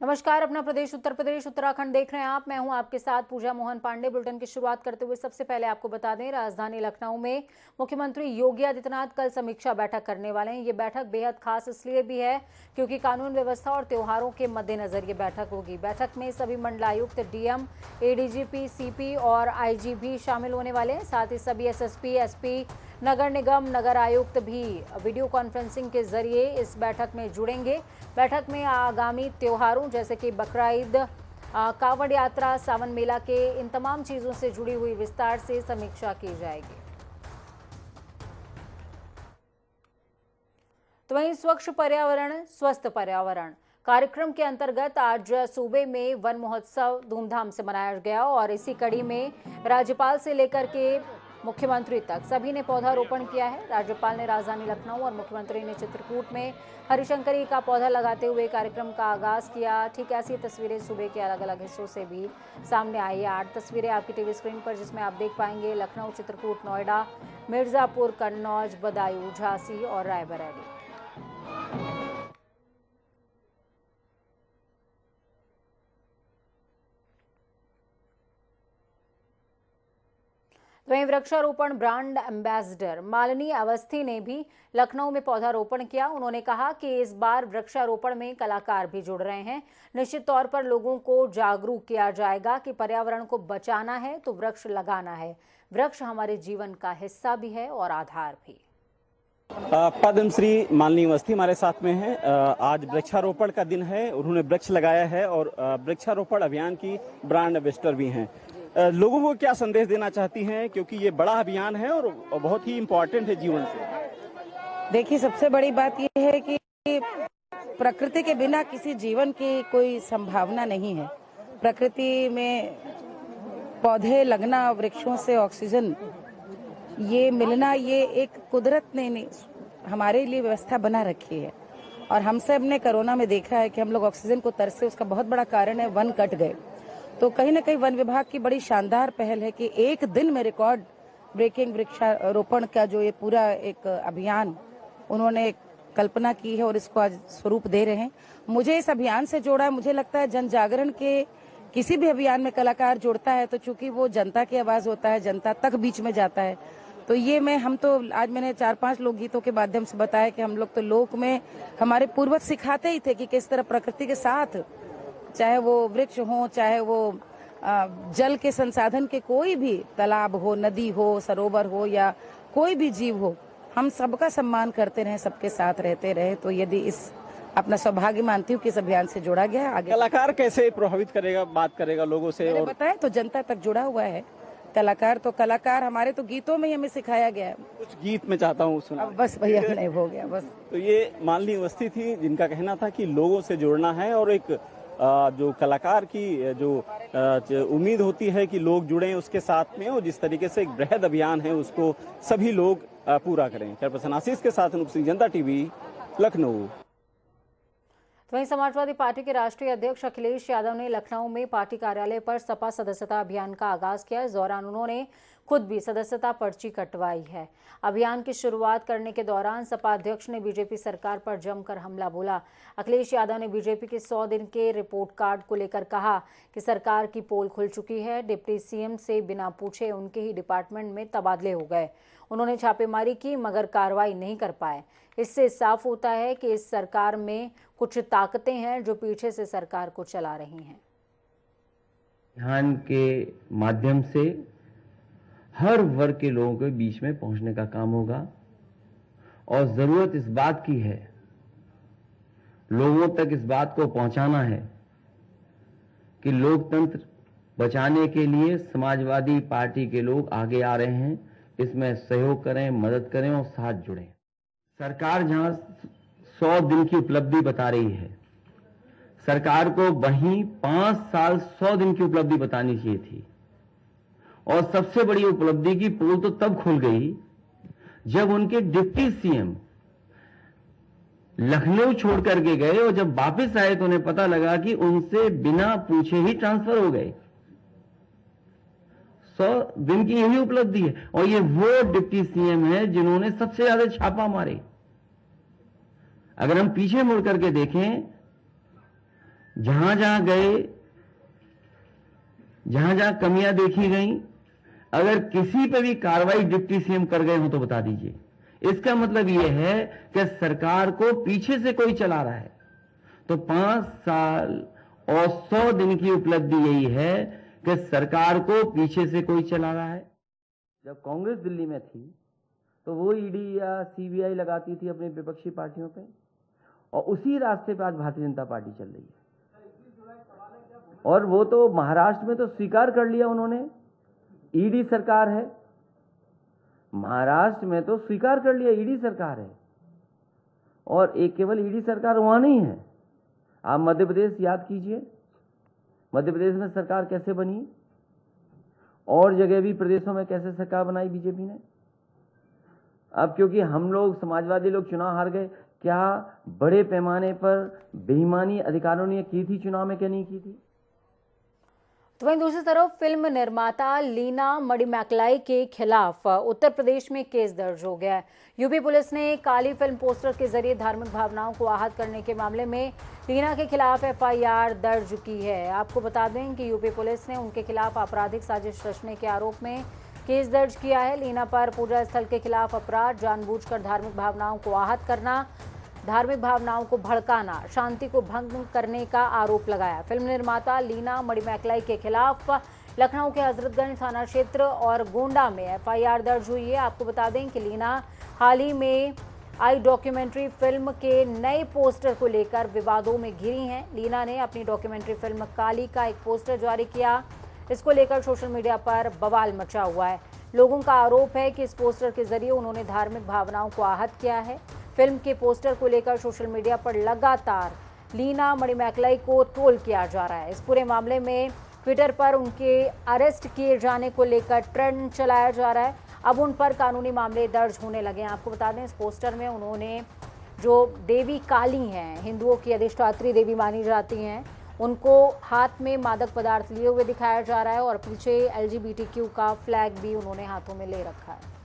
नमस्कार। अपना प्रदेश उत्तर प्रदेश उत्तराखंड देख रहे हैं आप। मैं हूं आपके साथ पूजा मोहन पांडे। बुलेटिन की शुरुआत करते हुए सबसे पहले आपको बता दें, राजधानी लखनऊ में मुख्यमंत्री योगी आदित्यनाथ कल समीक्षा बैठक करने वाले हैं। ये बैठक बेहद खास इसलिए भी है क्योंकि कानून व्यवस्था और त्योहारों के मद्देनजर ये बैठक होगी। बैठक में सभी मंडलायुक्त, डीएम, एडीजीपी, सीपी और आईजी भी शामिल होने वाले हैं। साथ ही सभी एसएसपी, एसपी, नगर निगम, नगर आयुक्त भी वीडियो कॉन्फ्रेंसिंग के जरिए इस बैठक में जुड़ेंगे। बैठक में आगामी त्योहारों जैसे कि बकरा ईद, कांवड़ यात्रा, सावन मेला के इन तमाम चीजों से जुड़ी हुई विस्तार से समीक्षा की जाएगी। तो वहीं स्वच्छ पर्यावरण स्वस्थ पर्यावरण कार्यक्रम के अंतर्गत आज सूबे में वन महोत्सव धूमधाम से मनाया गया और इसी कड़ी में राज्यपाल से लेकर के मुख्यमंत्री तक सभी ने पौधारोपण किया है। राज्यपाल ने राजधानी लखनऊ और मुख्यमंत्री ने चित्रकूट में हरिशंकरी का पौधा लगाते हुए कार्यक्रम का आगाज किया। ठीक ऐसी तस्वीरें सूबे के अलग अलग हिस्सों से भी सामने आई है। 8 तस्वीरें आपकी टीवी स्क्रीन पर, जिसमें आप देख पाएंगे लखनऊ, चित्रकूट, नोएडा, मिर्जापुर, कन्नौज, बदायूं, झांसी और रायबरेली। वहीं वृक्षारोपण ब्रांड एम्बेसडर मालिनी अवस्थी ने भी लखनऊ में पौधारोपण किया। उन्होंने कहा कि इस बार वृक्षारोपण में कलाकार भी जुड़ रहे हैं। निश्चित तौर पर लोगों को जागरूक किया जाएगा कि पर्यावरण को बचाना है तो वृक्ष लगाना है। वृक्ष हमारे जीवन का हिस्सा भी है और आधार भी। पद्मश्री मालिनी अवस्थी हमारे साथ में हैं। आज वृक्षारोपण का दिन है, उन्होंने वृक्ष लगाया है और वृक्षारोपण अभियान की ब्रांड एम्बेसडर भी हैं। लोगों को क्या संदेश देना चाहती हैं, क्योंकि ये बड़ा अभियान है और बहुत ही इम्पोर्टेंट है जीवन से? देखिए, सबसे बड़ी बात ये है कि प्रकृति के बिना किसी जीवन की कोई संभावना नहीं है। प्रकृति में पौधे लगना, वृक्षों से ऑक्सीजन ये मिलना, ये एक कुदरत ने हमारे लिए व्यवस्था बना रखी है। और हम सब ने कोरोना में देखा है कि हम लोग ऑक्सीजन को तरसे, उसका बहुत बड़ा कारण है वन कट गए। तो कहीं ना कहीं वन विभाग की बड़ी शानदार पहल है कि एक दिन में रिकॉर्ड ब्रेकिंग वृक्षारोपण का जो ये पूरा एक अभियान उन्होंने कल्पना की है और इसको आज स्वरूप दे रहे हैं। मुझे इस अभियान से जोड़ा है। मुझे लगता है जन जागरण के किसी भी अभियान में कलाकार जुड़ता है तो चूंकि वो जनता की आवाज होता है, जनता तक बीच में जाता है। तो ये आज मैंने 4-5 लोकगीतों के माध्यम से बताया कि हम लोग तो लोक में हमारे पूर्वज सिखाते ही थे कि किस तरह प्रकृति के साथ, चाहे वो वृक्ष हो, चाहे वो जल के संसाधन के कोई भी तालाब हो, नदी हो, सरोवर हो या कोई भी जीव हो, हम सबका सम्मान करते रहे, सबके साथ रहते रहे। तो यदि इस अपना सौभाग्य मानती हूँ कि इस अभियान से जोड़ा गया है। आगे कलाकार कैसे प्रभावित करेगा, बात करेगा लोगों से? और बताया तो जनता तक जुड़ा हुआ है। कलाकार हमारे तो गीतों में ही हमें सिखाया गया है। कुछ गीत में चाहता हूँ सुना। बस भैया नहीं हो गया बस। तो ये मालिनी अवस्थी थी जिनका कहना था कि लोगों से जुड़ना है और एक जो कलाकार की जो उम्मीद होती है कि लोग जुड़ें उसके साथ में, और जिस तरीके से एक बृहद अभियान है उसको सभी लोग पूरा करें। कैमरापर्सन आशीष के साथ अनूप सिंह, जनता टीवी, लखनऊ। तो वहीं समाजवादी पार्टी के राष्ट्रीय अध्यक्ष अखिलेश यादव ने लखनऊ में पार्टी कार्यालय पर सपा सदस्यता अभियान का आगाज किया। इस दौरान उन्होंने खुद भी सदस्यता पर्ची कटवाई है। अभियान की शुरुआत करने के दौरान सपा अध्यक्ष ने बीजेपी सरकार पर जमकर हमला बोला। अखिलेश यादव ने बीजेपी के 100 दिन के रिपोर्ट कार्ड को लेकर कहा कि सरकार की पोल खुल चुकी है। डिप्टी सीएम से बिना पूछे उनके ही डिपार्टमेंट में तबादले हो गए। उन्होंने छापेमारी की मगर कार्रवाई नहीं कर पाए। इससे साफ होता है कि इस सरकार में कुछ ताकतें हैं जो पीछे से सरकार को चला रही हैं। ध्यान के माध्यम से हर वर्ग के लोगों के बीच में पहुंचने का काम होगा और जरूरत इस बात की है, लोगों तक इस बात को पहुंचाना है कि लोकतंत्र बचाने के लिए समाजवादी पार्टी के लोग आगे आ रहे हैं। इसमें सहयोग करें, मदद करें और साथ जुड़ें। सरकार जहां 100 दिन की उपलब्धि बता रही है, सरकार को वहीं 5 साल 100 दिन की उपलब्धि बतानी चाहिए थी। और सबसे बड़ी उपलब्धि की पोल तो तब खुल गई जब उनके डिप्टी सीएम लखनऊ छोड़ करके गए और जब वापस आए तो उन्हें पता लगा कि उनसे बिना पूछे ही ट्रांसफर हो गए। 100 दिन की यही उपलब्धि है और ये वो डिप्टी सीएम है जिन्होंने सबसे ज्यादा छापा मारे। अगर हम पीछे मुड़ करके देखें जहां जहां गए, जहां जहां कमियां देखी गई, अगर किसी पे भी कार्रवाई डिप्टी सीएम कर गए हो तो बता दीजिए। इसका मतलब यह है कि सरकार को पीछे से कोई चला रहा है। तो 5 साल और 100 दिन की उपलब्धि यही है कि सरकार को पीछे से कोई चला रहा है। जब कांग्रेस दिल्ली में थी तो वो ईडी या सीबीआई लगाती थी अपनी विपक्षी पार्टियों पे, और उसी रास्ते पे आज भारतीय जनता पार्टी चल रही है। और वो तो महाराष्ट्र में तो स्वीकार कर लिया उन्होंने, ईडी सरकार है। महाराष्ट्र में तो स्वीकार कर लिया ईडी सरकार है, और एक केवल ईडी सरकार वहां नहीं है। आप मध्य प्रदेश याद कीजिए, मध्य प्रदेश में सरकार कैसे बनी, और जगह भी प्रदेशों में कैसे सरकार बनाई बीजेपी ने। अब क्योंकि हम लोग समाजवादी लोग चुनाव हार गए, क्या बड़े पैमाने पर बेईमानी अधिकारियों ने की थी चुनाव में, क्या नहीं की थी? तो वहीं दूसरी तरफ फिल्म निर्माता लीना मडिमैक्लाई के खिलाफ उत्तर प्रदेश में केस दर्ज हो गया है। यूपी पुलिस ने काली फिल्म पोस्टर के जरिए धार्मिक भावनाओं को आहत करने के मामले में लीना के खिलाफ एफआईआर दर्ज की है। आपको बता दें कि यूपी पुलिस ने उनके खिलाफ आपराधिक साजिश रचने के आरोप में केस दर्ज किया है। लीना पर पूजा स्थल के खिलाफ अपराध, जानबूझकर धार्मिक भावनाओं को आहत करना, धार्मिक भावनाओं को भड़काना, शांति को भंग करने का आरोप लगाया। फिल्म निर्माता लीना मडिमैक्लाई के खिलाफ लखनऊ के हजरतगंज थाना क्षेत्र और गोंडा में एफआईआर दर्ज हुई है। आपको बता दें कि लीना हाल ही में आई डॉक्यूमेंट्री फिल्म के नए पोस्टर को लेकर विवादों में घिरी हैं। लीना ने अपनी डॉक्यूमेंट्री फिल्म काली का एक पोस्टर जारी किया। इसको लेकर सोशल मीडिया पर बवाल मचा हुआ है। लोगों का आरोप है कि इस पोस्टर के जरिए उन्होंने धार्मिक भावनाओं को आहत किया है। फिल्म के पोस्टर को लेकर सोशल मीडिया पर लगातार लीना मडिमैक्लाई को ट्रोल किया जा रहा है। इस पूरे मामले में ट्विटर पर उनके अरेस्ट किए जाने को लेकर ट्रेंड चलाया जा रहा है। अब उन पर कानूनी मामले दर्ज होने लगे हैं। आपको बता दें, इस पोस्टर में उन्होंने जो देवी काली हैं, हिंदुओं की अधिष्ठात्री देवी मानी जाती हैं, उनको हाथ में मादक पदार्थ लिए हुए दिखाया जा रहा है और पीछे एलजीबीटीक्यू का फ्लैग भी उन्होंने हाथों में ले रखा है।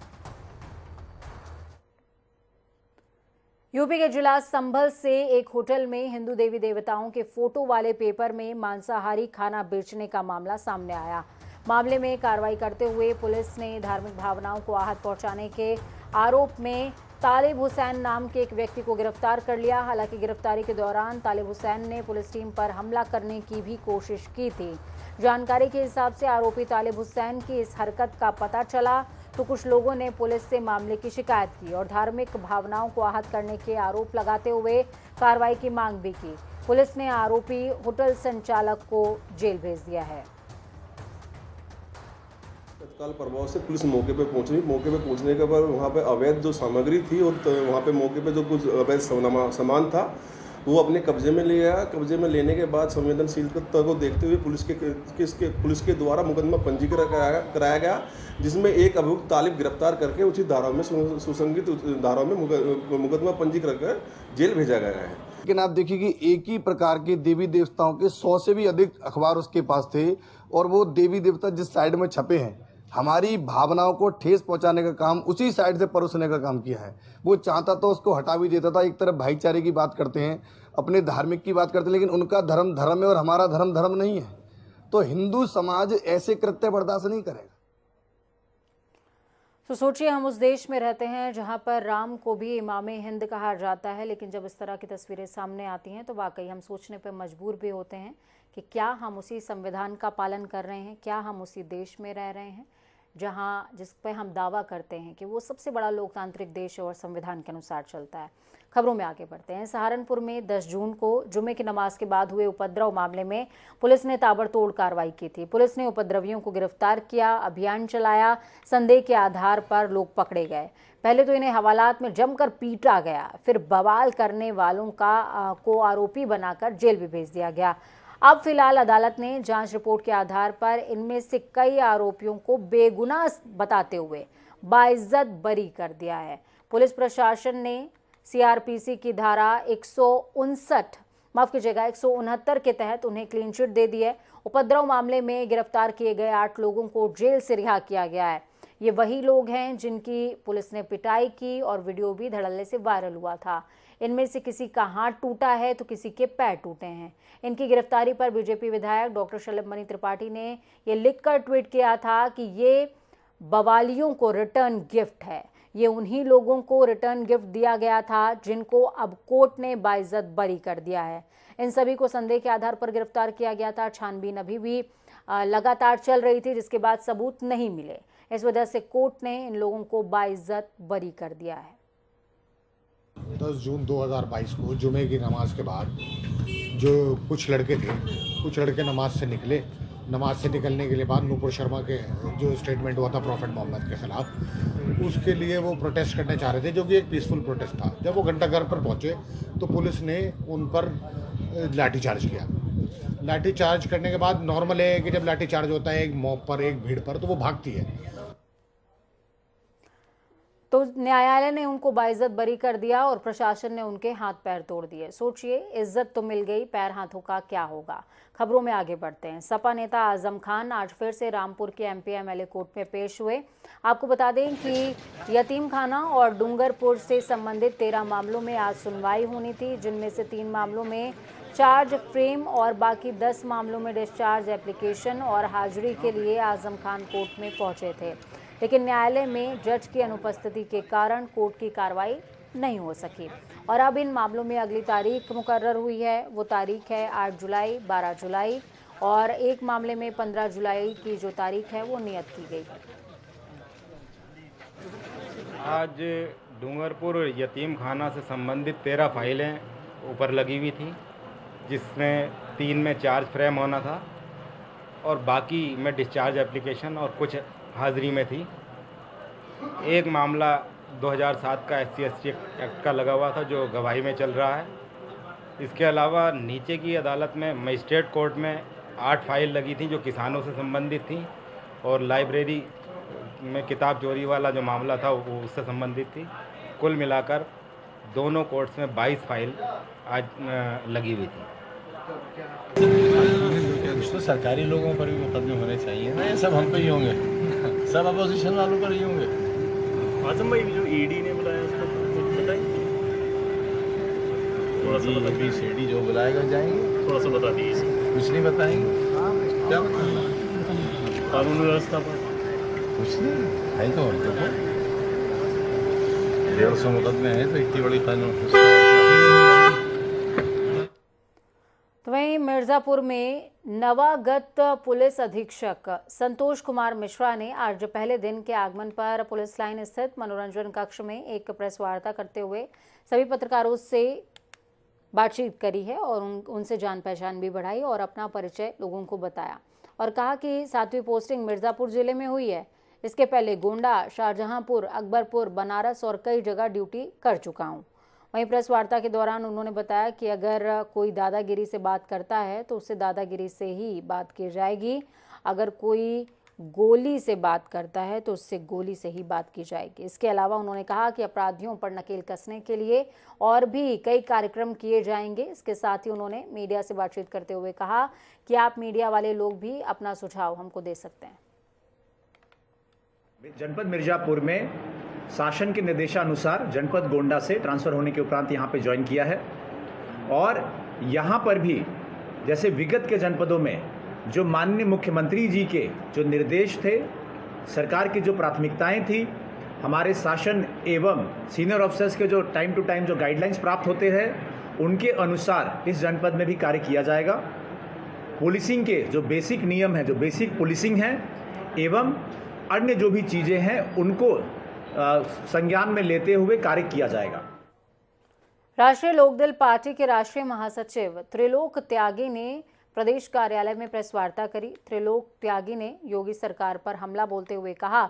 यूपी के जिला संभल से एक होटल में हिंदू देवी देवताओं के फोटो वाले पेपर में मांसाहारी खाना बेचने का मामला सामने आया। मामले में कार्रवाई करते हुए पुलिस ने धार्मिक भावनाओं को आहत पहुंचाने के आरोप में तालिब हुसैन नाम के एक व्यक्ति को गिरफ्तार कर लिया। हालांकि गिरफ्तारी के दौरान तालिब हुसैन ने पुलिस टीम पर हमला करने की भी कोशिश की थी। जानकारी के हिसाब से आरोपी तालिब हुसैन की इस हरकत का पता चला तो कुछ लोगों ने पुलिस से मामले की शिकायत की और धार्मिक भावनाओं को आहत करने के आरोप लगाते हुए कार्रवाई की मांग भी की। पुलिस ने आरोपी होटल संचालक को जेल भेज दिया है। तत्काल प्रभाव से पुलिस मौके पे पहुंची। मौके पे पहुंचने के बाद वहाँ पे अवैध जो सामग्री थी और वहाँ पे मौके पे जो कुछ अवैध सामान था वो अपने कब्जे में लिया। कब्जे में लेने के बाद संवेदनशीलता को देखते हुए पुलिस के द्वारा मुकदमा पंजीकृत कराया गया, जिसमें एक अभियुक्त तालिब गिरफ्तार करके उचित धाराओं में सुसंगत धाराओं में मुकदमा पंजीकृत कर जेल भेजा गया है। लेकिन आप देखिए कि एक ही प्रकार के देवी देवताओं के 100 से भी अधिक अखबार उसके पास थे और वो देवी देवता जिस साइड में छपे हैं हमारी भावनाओं को ठेस पहुंचाने का काम उसी साइड से परोसने का काम किया है। वो चाहता तो उसको हटा भी देता था। एक तरफ भाईचारे की बात करते हैं, अपने धार्मिक की बात करते हैं, लेकिन उनका धर्म धर्म है और हमारा धर्म धर्म नहीं है। तो हिंदू समाज ऐसे कृत्य बर्दाश्त नहीं करेगा। तो सोचिए, हम उस देश में रहते हैं जहां पर राम को भी इमामे हिंद कहा जाता है, लेकिन जब इस तरह की तस्वीरें सामने आती हैं तो वाकई हम सोचने पर मजबूर भी होते हैं कि क्या हम उसी संविधान का पालन कर रहे हैं, क्या हम उसी देश में रह रहे हैं जिस पे हम दावा करते हैं कि वो सबसे बड़ा लोकतांत्रिक देश और संविधान के अनुसार चलता है। खबरों में आगे बढ़ते हैं। सहारनपुर में 10 जून को जुम्मे की नमाज के बाद हुए उपद्रव मामले में पुलिस ने ताबड़तोड़ कार्रवाई की थी। पुलिस ने उपद्रवियों को गिरफ्तार किया, अभियान चलाया, संदेह के आधार पर लोग पकड़े गए। पहले तो इन्हें हवालात में जमकर पीटा गया, फिर बवाल करने वालों को आरोपी बनाकर जेल भी भेज दिया गया। अब फिलहाल अदालत ने जांच रिपोर्ट के आधार पर इनमें से कई आरोपियों को बेगुनाह बताते हुए बाइज्जत बरी कर दिया है। पुलिस प्रशासन ने सीआरपीसी की धारा 169 के तहत उन्हें क्लीन चिट दे दी है। उपद्रव मामले में गिरफ्तार किए गए 8 लोगों को जेल से रिहा किया गया है। ये वही लोग हैं जिनकी पुलिस ने पिटाई की और वीडियो भी धड़ल्ले से वायरल हुआ था। इनमें से किसी का हाथ टूटा है तो किसी के पैर टूटे हैं। इनकी गिरफ्तारी पर बीजेपी विधायक डॉक्टर शलभमणि त्रिपाठी ने ये लिखकर ट्वीट किया था कि ये बवालियों को रिटर्न गिफ्ट है। ये उन्हीं लोगों को रिटर्न गिफ्ट दिया गया था जिनको अब कोर्ट ने बाइज्जत बरी कर दिया है। इन सभी को संदेह के आधार पर गिरफ्तार किया गया था। छानबीन अभी भी लगातार चल रही थी, जिसके बाद सबूत नहीं मिले। इस वजह से कोर्ट ने इन लोगों को बाइज्जत बरी कर दिया है। 10 जून 2022 को जुमे की नमाज के बाद जो कुछ लड़के नमाज से निकले। नमाज से निकलने के लिए बाद नूपुर शर्मा के जो स्टेटमेंट हुआ था प्रॉफिट मोहम्मद के खिलाफ, उसके लिए वो प्रोटेस्ट करने चाह रहे थे, जो कि एक पीसफुल प्रोटेस्ट था। जब वो घंटाघर पर पहुंचे तो पुलिस ने उन पर लाठीचार्ज किया। लाठीचार्ज करने के बाद नॉर्मल है कि जब लाठीचार्ज होता है एक मॉब पर, एक भीड़ पर, तो वो भागती है। तो न्यायालय ने उनको बाइज्जत बरी कर दिया और प्रशासन ने उनके हाथ पैर तोड़ दिए। सोचिए, इज्जत तो मिल गई, पैर हाथों का क्या होगा। खबरों में आगे बढ़ते हैं। सपा नेता आजम खान आज फिर से रामपुर के एमपी-एमएलए कोर्ट में पेश हुए। आपको बता दें कि यतीम खाना और डूंगरपुर से संबंधित 13 मामलों में आज सुनवाई होनी थी, जिनमें से 3 मामलों में चार्ज फ्रेम और बाकी 10 मामलों में डिस्चार्ज एप्लीकेशन और हाजिरी के लिए आजम खान कोर्ट में पहुंचे थे। लेकिन न्यायालय में जज की अनुपस्थिति के कारण कोर्ट की कार्रवाई नहीं हो सकी और अब इन मामलों में अगली तारीख मुकर्रर हुई है। वो तारीख है 8 जुलाई, 12 जुलाई और एक मामले में 15 जुलाई की जो तारीख है वो नियत की गई है। आज डूंगरपुर यतीम खाना से संबंधित 13 फाइलें ऊपर लगी हुई थी, जिसमें 3 में चार्ज फ्रेम होना था और बाकी में डिस्चार्ज एप्लीकेशन और कुछ हाजिरी में थी। एक मामला 2007 का SC/ST एक्ट का लगा हुआ था जो गवाही में चल रहा है। इसके अलावा नीचे की अदालत में मजिस्ट्रेट कोर्ट में 8 फाइल लगी थी जो किसानों से संबंधित थी और लाइब्रेरी में किताब चोरी वाला जो मामला था वो उससे संबंधित थी। कुल मिलाकर दोनों कोर्ट्स में 22 फाइल आज लगी हुई थी। तो सरकारी लोगों पर भी मुकदमे होने चाहिए ना, ये सब हम पे ही होंगे, सब अपोजिशन वालों पर ही होंगे। आजम भाई, जो ईडी ने बुलाया उसको बताएं, थोड़ा सा ABCD जो बुलाएगा जाएंगे, थोड़ा सा बता दीजिए। कुछ नहीं बताएंगे, क्या बताएंगे? कानून व्यवस्था पर कुछ नहीं है तो 150 मुकदमे हैं तो इतनी बड़ी कानून। तो वहीं मिर्जापुर में नवागत पुलिस अधीक्षक संतोष कुमार मिश्रा ने आज पहले दिन के आगमन पर पुलिस लाइन स्थित मनोरंजन कक्ष में एक प्रेस वार्ता करते हुए सभी पत्रकारों से बातचीत करी है और उनसे जान पहचान भी बढ़ाई और अपना परिचय लोगों को बताया और कहा कि 7वीं पोस्टिंग मिर्जापुर जिले में हुई है। इसके पहले गोंडा, शाहजहांपुर, अकबरपुर, बनारस और कई जगह ड्यूटी कर चुका हूँ। वहीं प्रेस वार्ता के दौरान उन्होंने बताया कि अगर कोई दादागिरी से बात करता है तो उससे दादागिरी से ही बात की जाएगी, अगर कोई गोली से बात करता है तो उससे गोली से ही बात की जाएगी। इसके अलावा उन्होंने कहा कि अपराधियों पर नकेल कसने के लिए और भी कई कार्यक्रम किए जाएंगे। इसके साथ ही उन्होंने मीडिया से बातचीत करते हुए कहा कि आप मीडिया वाले लोग भी अपना सुझाव हमको दे सकते हैं। जनपद मिर्जापुर में शासन के निर्देशानुसार जनपद गोंडा से ट्रांसफ़र होने के उपरांत यहाँ पे ज्वाइन किया है और यहाँ पर भी जैसे विगत के जनपदों में जो माननीय मुख्यमंत्री जी के जो निर्देश थे, सरकार की जो प्राथमिकताएं थी, हमारे शासन एवं सीनियर ऑफिसर्स के जो टाइम टू टाइम जो गाइडलाइंस प्राप्त होते हैं, उनके अनुसार इस जनपद में भी कार्य किया जाएगा। पुलिसिंग के जो बेसिक नियम हैं, जो बेसिक पुलिसिंग है एवं अन्य जो भी चीज़ें हैं उनको संज्ञान में लेते हुए कार्य किया जाएगा। राष्ट्रीय लोकदल पार्टी के राष्ट्रीय महासचिव त्रिलोक त्यागी ने प्रदेश कार्यालय में प्रेस वार्ता करी। त्रिलोक त्यागी ने योगी सरकार पर हमला बोलते हुए कहा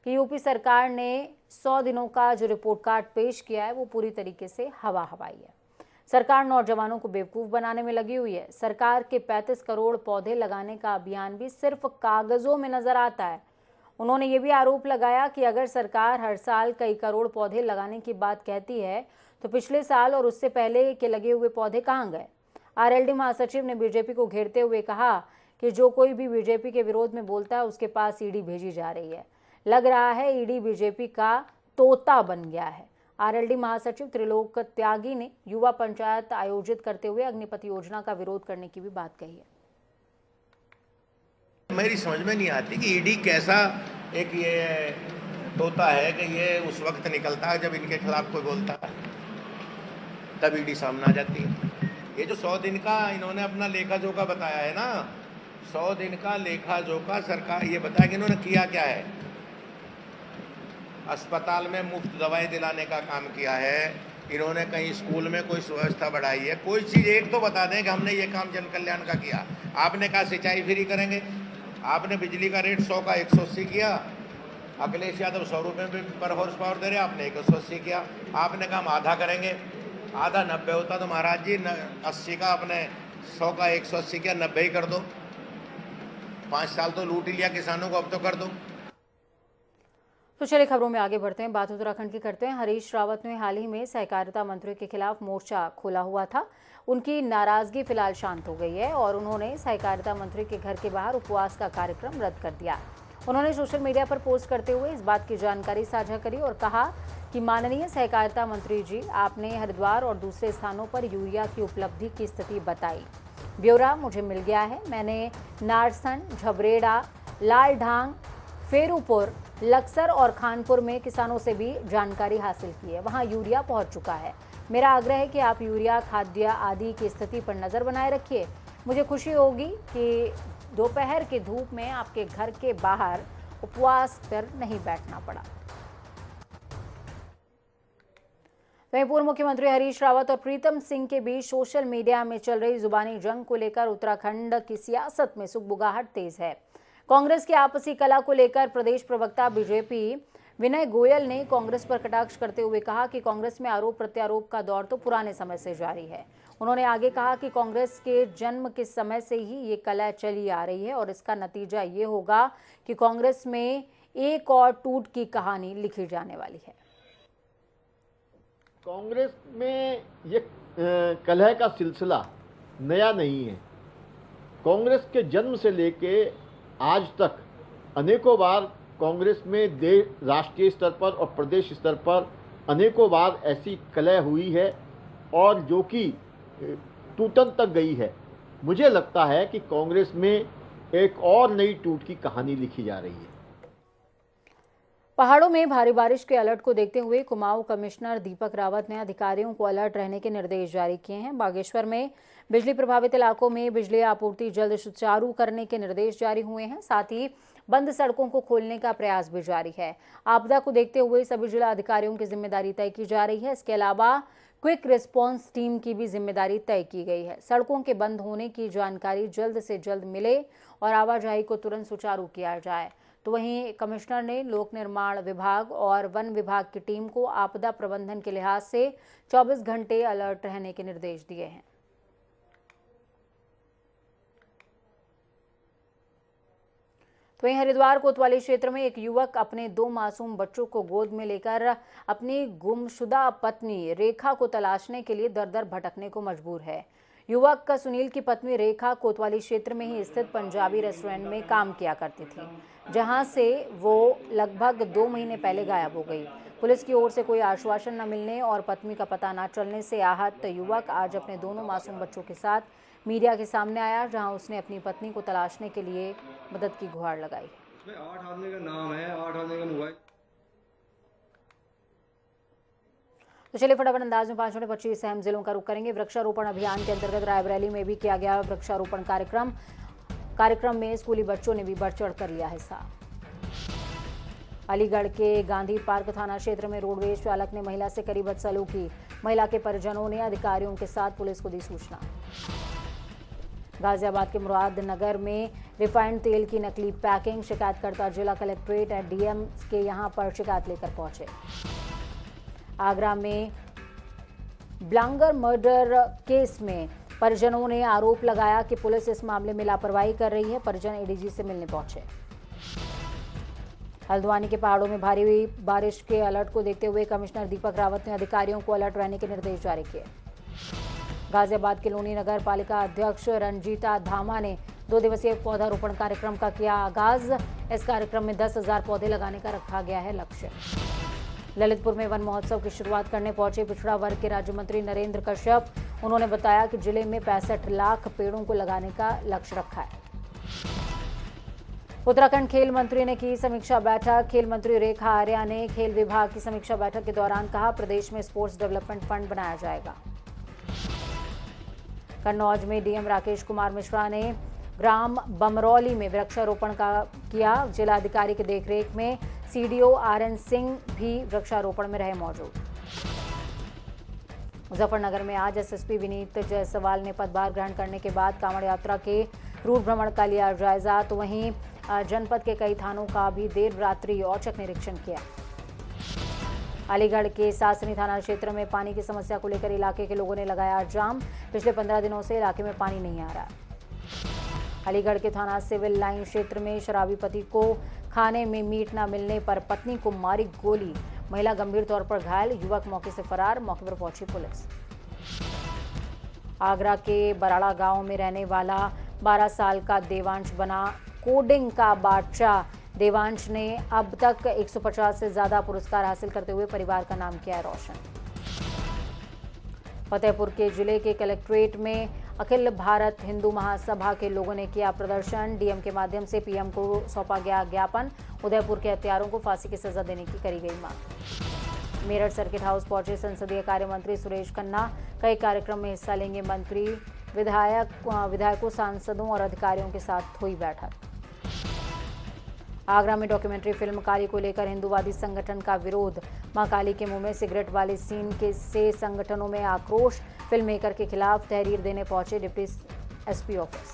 कि यूपी सरकार ने 100 दिनों का जो रिपोर्ट कार्ड पेश किया है वो पूरी तरीके से हवा हवाई है। सरकार नौजवानों को बेवकूफ बनाने में लगी हुई है। सरकार के 35 करोड़ पौधे लगाने का अभियान भी सिर्फ कागजों में नजर आता है। उन्होंने ये भी आरोप लगाया कि अगर सरकार हर साल कई करोड़ पौधे लगाने की बात कहती है तो पिछले साल और उससे पहले के लगे हुए पौधे कहाँ गए। आरएलडी महासचिव ने बीजेपी को घेरते हुए कहा कि जो कोई भी बीजेपी के विरोध में बोलता है उसके पास ईडी भेजी जा रही है। लग रहा है ईडी बीजेपी का तोता बन गया है। आरएलडी महासचिव त्रिलोक त्यागी ने युवा पंचायत आयोजित करते हुए अग्निपथ योजना का विरोध करने की भी बात कही है। मेरी समझ में नहीं आती कि ईडी कैसा एक ये होता है कि ये उस वक्त निकलता है जब इनके खिलाफ कोई बोलता है, तब ईडी सामने आ जाती है। ये जो 100 दिन का इन्होंने अपना लेखा जोखा बताया है ना, 100 दिन का लेखा जोखा सरकार ये बताया कि इन्होंने किया क्या है। अस्पताल में मुफ्त दवाई दिलाने का काम किया है इन्होंने, कहीं स्कूल में कोई व्यवस्था बढ़ाई है, कोई चीज़ एक तो बता दें कि हमने ये काम जन कल्याण का किया। आपने कहा सिंचाई फ्री करेंगे, आपने बिजली का रेट 100 का 180 किया, अखिलेश यादव 100 रुपये में पर हॉर्स पावर दे रहे, आपने 180 किया। आपने कहा हम आधा करेंगे, आधा 90 होता तो महाराज जी 80 का आपने 100 का 180 किया, 90 ही कर दो। 5 साल तो लूट ही लिया किसानों को, अब तो कर दो। तो चलिए खबरों में आगे बढ़ते हैं। बात उत्तराखंड की करते हैं। हरीश रावत ने हाल ही में सहकारिता मंत्री के खिलाफ मोर्चा खोला हुआ था। उनकी नाराजगी फिलहाल शांत हो गई है और उन्होंने सहकारिता मंत्री के घर के बाहर उपवास का कार्यक्रम रद्द कर दिया। उन्होंने सोशल मीडिया पर पोस्ट करते हुए इस बात की जानकारी साझा करी और कहा कि माननीय सहकारिता मंत्री जी, आपने हरिद्वार और दूसरे स्थानों पर यूरिया की उपलब्धि की स्थिति बताई। ब्यौरा मुझे मिल गया है। मैंने नारसन, झबरेड़ा, लालढांग, फेरूपुर, लक्सर और खानपुर में किसानों से भी जानकारी हासिल की है। वहां यूरिया पहुंच चुका है। मेरा आग्रह है कि आप यूरिया, खाद्य आदि की स्थिति पर नज़र बनाए रखिए। मुझे खुशी होगी कि दोपहर की धूप में आपके घर के बाहर उपवास पर नहीं बैठना पड़ा। वहीं पूर्व मुख्यमंत्री हरीश रावत और प्रीतम सिंह के बीच सोशल मीडिया में चल रही जुबानी जंग को लेकर उत्तराखंड की सियासत में सुगबुगाहट तेज है। कांग्रेस की आपसी कला को लेकर प्रदेश प्रवक्ता बीजेपी विनय गोयल ने कांग्रेस पर कटाक्ष करते हुए कहा कि कांग्रेस में आरोप प्रत्यारोप का दौर तो पुराने समय से जारी है। उन्होंने आगे कहा कि कांग्रेस के जन्म के समय से ही ये कला चली आ रही है और इसका नतीजा ये होगा कि कांग्रेस में एक और टूट की कहानी लिखी जाने वाली है। कांग्रेस में ये कलह का सिलसिला नया नहीं है। कांग्रेस के जन्म से लेके आज तक अनेकों बार कांग्रेस में राष्ट्रीय स्तर पर और प्रदेश स्तर पर अनेकों बार ऐसी कलह हुई है और जो कि टूटन तक गई है। मुझे लगता है कि कांग्रेस में एक और नई टूट की कहानी लिखी जा रही है। पहाड़ों में भारी बारिश के अलर्ट को देखते हुए कुमाऊं कमिश्नर दीपक रावत ने अधिकारियों को अलर्ट रहने के निर्देश जारी किए हैं। बागेश्वर में बिजली प्रभावित इलाकों में बिजली आपूर्ति जल्द सुचारू करने के निर्देश जारी हुए हैं। साथ ही बंद सड़कों को खोलने का प्रयास भी जारी है। आपदा को देखते हुए सभी जिला अधिकारियों की जिम्मेदारी तय की जा रही है। इसके अलावा क्विक रिस्पांस टीम की भी जिम्मेदारी तय की गई है। सड़कों के बंद होने की जानकारी जल्द से जल्द मिले और आवाजाही को तुरंत सुचारू किया जाए। तो वहीं कमिश्नर ने लोक निर्माण विभाग और वन विभाग की टीम को आपदा प्रबंधन के लिहाज से 24 घंटे अलर्ट रहने के निर्देश दिए हैं। तो वहीं हरिद्वार कोतवाली क्षेत्र में एक युवक अपने 2 मासूम बच्चों को गोद में लेकर अपनी गुमशुदा पत्नी रेखा को तलाशने के लिए दर दर भटकने को मजबूर है। युवक का सुनील की पत्नी रेखा कोतवाली क्षेत्र में ही स्थित पंजाबी रेस्टोरेंट में काम किया करती थी, जहां से वो लगभग 2 महीने पहले गायब हो गई। पुलिस की ओर से कोई आश्वासन न मिलने और पत्नी का पता न चलने से आहत युवक आज अपने दोनों मासूम बच्चों के साथ मीडिया के सामने आया, जहां उसने अपनी पत्नी को तलाशने के लिए मदद की गुहार लगाई। 8 आदमी का नाम है, 8 आदमी का मोबाइल। तो चलिए फटाफट अंदाज में 5 बड़े 25 अहम जिलों का रुख करेंगे। वृक्षारोपण अभियान के अंतर्गत रायबरेली में भी किया गया वृक्षारोपण कार्यक्रम में स्कूली बच्चों ने भी बढ़ चढ़ कर लिया हिस्सा। अलीगढ़ के गांधी पार्क थाना क्षेत्र में रोडवेज चालक ने महिला से करी बदसलूकी। महिला के परिजनों ने अधिकारियों के साथ पुलिस को दी सूचना। गाजियाबाद के मुराद नगर में रिफाइंड तेल की नकली पैकिंग, शिकायतकर्ता जिला कलेक्ट्रेट डीएम के यहां पर शिकायत लेकर पहुंचे। आगरा में ब्लांगर मर्डर केस में परिजनों ने आरोप लगाया कि पुलिस इस मामले में लापरवाही कर रही है। परिजन एडीजी से मिलने पहुंचे। हल्द्वानी के पहाड़ों में भारी हुई बारिश के अलर्ट को देखते हुए कमिश्नर दीपक रावत ने अधिकारियों को अलर्ट रहने के निर्देश जारी किए। गाजियाबाद के लोनी नगर पालिका अध्यक्ष रंजीता धामा ने 2 दिवसीय पौधारोपण कार्यक्रम का किया आगाज। इस कार्यक्रम में 10,000 पौधे लगाने का रखा गया है लक्ष्य। ललितपुर में वन महोत्सव की शुरुआत करने पहुंचे पिछड़ा वर्ग के राज्य मंत्री नरेंद्र कश्यप। उन्होंने बताया कि जिले में 65 लाख पेड़ों को लगाने का लक्ष्य रखा है। उत्तराखंड खेल मंत्री ने की समीक्षा बैठक। खेल मंत्री रेखा आर्या ने खेल विभाग की समीक्षा बैठक के दौरान कहा, प्रदेश में स्पोर्ट्स डेवलपमेंट फंड बनाया जाएगा। कन्नौज में डीएम राकेश कुमार मिश्रा ने ग्राम बमरौली में वृक्षारोपण किया। जिलाधिकारी की देखरेख में सीडीओ आरएन सिंह भी वृक्षारोपण में रहे मौजूद। मुजफ्फरनगर में आज एसएसपी विनीत जायसवाल ने पदभार ग्रहण करने के बाद कांवड़ यात्रा के रूट भ्रमण का लिया जायजा। तो वहीं जनपद के कई थानों का भी देर रात्रि औचक निरीक्षण किया। अलीगढ़ के सासनी थाना क्षेत्र में पानी की समस्या को लेकर इलाके के लोगों ने लगाया जाम। पिछले 15 दिनों से इलाके में पानी नहीं आ रहा। अलीगढ़ के थाना सिविल लाइन क्षेत्र में शराबी पति को खाने में मीट न मिलने पर पत्नी को मारी गोली, महिला गंभीर तौर पर घायल, युवक मौके से फरार। मौके पर पहुंची पुलिस। आगरा के बराड़ा गांव में रहने वाला 12 साल का देवांश बना कोडिंग का बादशाह। देवांश ने अब तक 150 से ज्यादा पुरस्कार हासिल करते हुए परिवार का नाम किया है रोशन। फतेहपुर के जिले के कलेक्ट्रेट में अखिल भारत हिंदू महासभा के लोगों ने किया प्रदर्शन। डीएम के माध्यम से पीएम को सौंपा गया ज्ञापन। उदयपुर के हत्यारों को फांसी की सजा देने की करी गई मांग। मेरठ सर्किट हाउस पहुंचे संसदीय कार्य मंत्री सुरेश खन्ना। कई कार्यक्रम में हिस्सा लेंगे मंत्री। विधायकों, सांसदों और अधिकारियों के साथ हुई बैठक। आगरा में डॉक्यूमेंट्री फिल्म काली को लेकर हिंदूवादी संगठन का विरोध। मां काली के मुंह में सिगरेट वाले सीन से संगठनों में आक्रोश। फिल्म मेकर के खिलाफ तहरीर देने पहुंचे डिप्टी एसपी ऑफिस।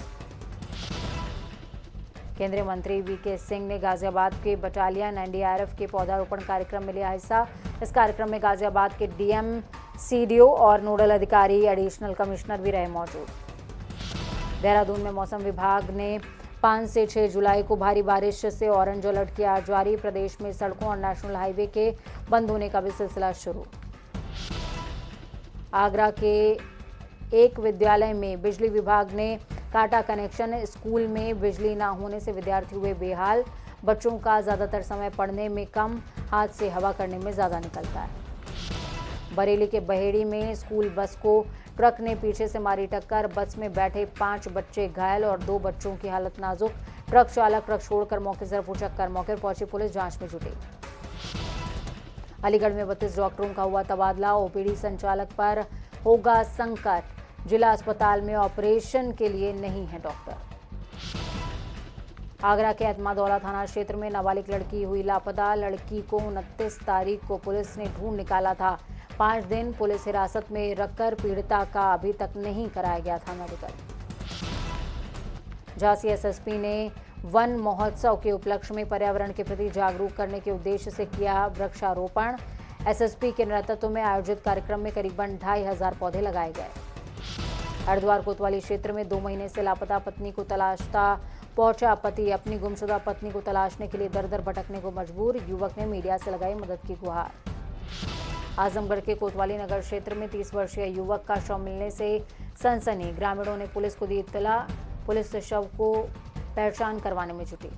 केंद्रीय मंत्री वीके सिंह ने गाजियाबाद के बटालियन एनडीआरएफ के पौधारोपण कार्यक्रम में लिया हिस्सा। इस कार्यक्रम में गाजियाबाद के डीएम, सीडीओ और नोडल अधिकारी, एडिशनल कमिश्नर भी रहे मौजूद। देहरादून में मौसम विभाग ने 5 से 6 जुलाई को भारी बारिश से ऑरेंज अलर्ट किया जारी। प्रदेश में सड़कों और नेशनल हाईवे के बंद होने का भी सिलसिला शुरू। आगरा के एक विद्यालय में बिजली विभाग ने काटा कनेक्शन। स्कूल में बिजली न होने से विद्यार्थी हुए बेहाल। बच्चों का ज्यादातर समय पढ़ने में कम, हाथ से हवा करने में ज्यादा निकलता है। बरेली के बहेड़ी में स्कूल बस को ट्रक ने पीछे से मारी टक्कर। बस में बैठे 5 बच्चे घायल और 2 बच्चों की हालत नाजुक। ट्रक चालक ट्रक छोड़कर मौके से फुचक्कर। मौके पर पहुंची पुलिस जांच में जुटी। अलीगढ़ में 32 डॉक्टरों का हुआ तबादला। ओपीडी संचालक पर होगा संकट। जिला अस्पताल में ऑपरेशन के लिए नहीं है डॉक्टर। आगरा के एतमादौला थाना क्षेत्र में नाबालिग लड़की हुई लापता। लड़की को 29 तारीख को पुलिस ने ढूंढ निकाला था। 5 दिन पुलिस हिरासत में रखकर पीड़िता का अभी तक नहीं कराया गया था मेडिकल। झांसी एसएसपी ने वन महोत्सव के उपलक्ष्य में पर्यावरण के प्रति जागरूक करने के उद्देश्य से किया वृक्षारोपण। एसएसपी के नेतृत्व में आयोजित कार्यक्रम में करीबन 2500 पौधे लगाए गए। हरिद्वार कोतवाली क्षेत्र में 2 महीने से लापता पत्नी को तलाशता पहुंचा पति। अपनी गुमशुदा पत्नी को तलाशने के लिए दर दर भटकने को मजबूर। युवक ने मीडिया से लगाई मदद की गुहार। आजमगढ़ के कोतवाली नगर क्षेत्र में 30 वर्षीय युवक का शव मिलने से सनसनी। ग्रामीणों ने पुलिस को दी इत्तला। पुलिस शव को पहचान करवाने में जुटी।